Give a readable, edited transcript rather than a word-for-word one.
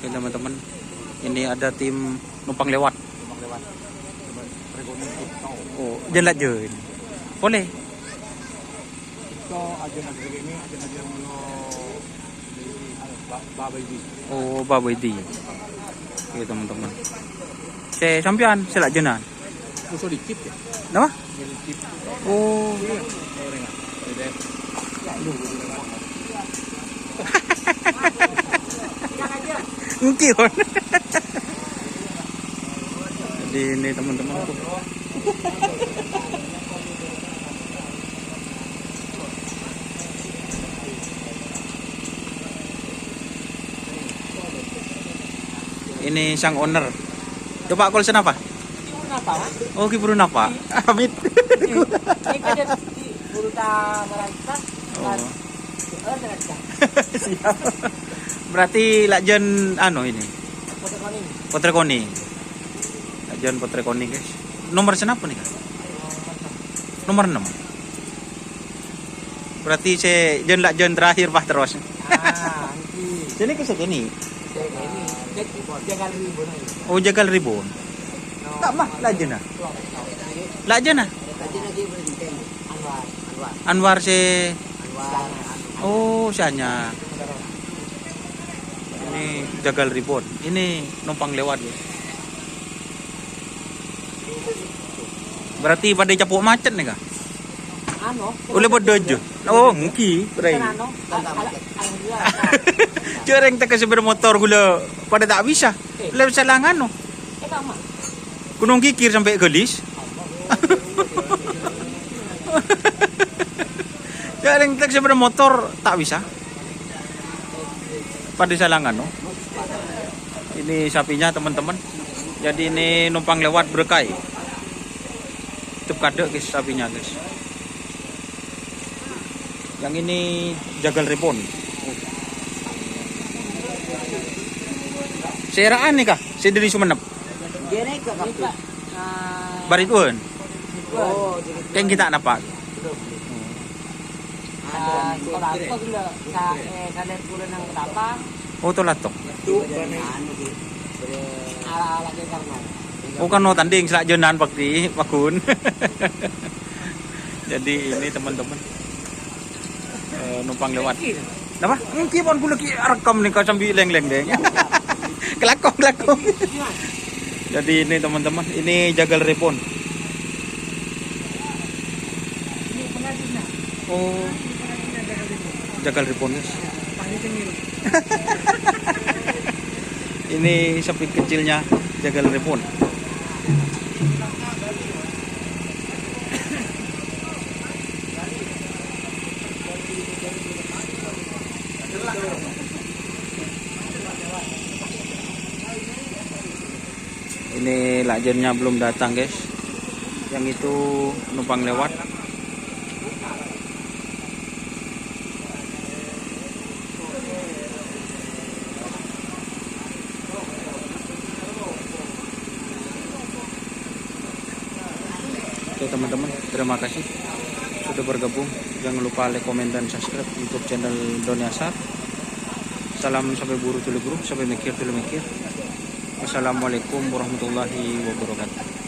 Oke teman-teman, ini ada tim numpang lewat. Oh, jalan je. Boleh. Oh, babai di. Oke teman-teman. Saya sampean selak jenan. Musuh dikit ya. Nama? Dikit. Oh. Mungkin. Jadi ini teman-teman. Ini sang owner. Coba call apa? Oh, Kiburu Napa. Amit. Oh. Siap. Berarti lajen ini. Potrekoni. Lajen Potrekoni, guys. Nomor senapa nih, Kak? Nomor 6. Berarti saya lajen terakhir Pak terus. Jadi ke sini. Oh, Jagal Ribon. Tak mah lajen ah. Lajen ah. Anwar si. Oh, sianya. Ini Jagal Ribon. Ini numpang lewat ya. Berarti pada capuk macet nih, Kak? Oleh bodoh aja. Oh, mungkin. Cereng tak kasih bermotor gula pada tak bisa. Lewat salangan no. Gunung Kikir sampai Gelis. Cereng tak kasih bermotor tak bisa. Pada salangan no. Ini sapinya teman-teman. Jadi ini numpang lewat berkai. Itu kadek guys sapinya guys. Yang ini Jagal Ribon. Seraan nih Kak, saya dari Sumenep. Barituan. Oh, yang kita nampak. Oh, tolatok. Oh, kan no tanding selak jenan bakti pakun. Jadi ini teman-teman numpang lewat. Apa? Mungkin pun gula rekam nih kau sambil leng-leng deh. Kelakong. Jadi ini teman-teman, ini Jagal Ribon. Oh, Jagal Ribon. Ini sapi kecilnya Jagal Ribon. Ini lajennya belum datang guys. Yang itu numpang lewat. Oke teman-teman, terima kasih sudah bergabung. Jangan lupa like, komen, dan subscribe YouTube channel Doni Asar. Salam sampai buru tulu buru, sampai mikir tulu mikir. Wassalamualaikum warahmatullahi wabarakatuh.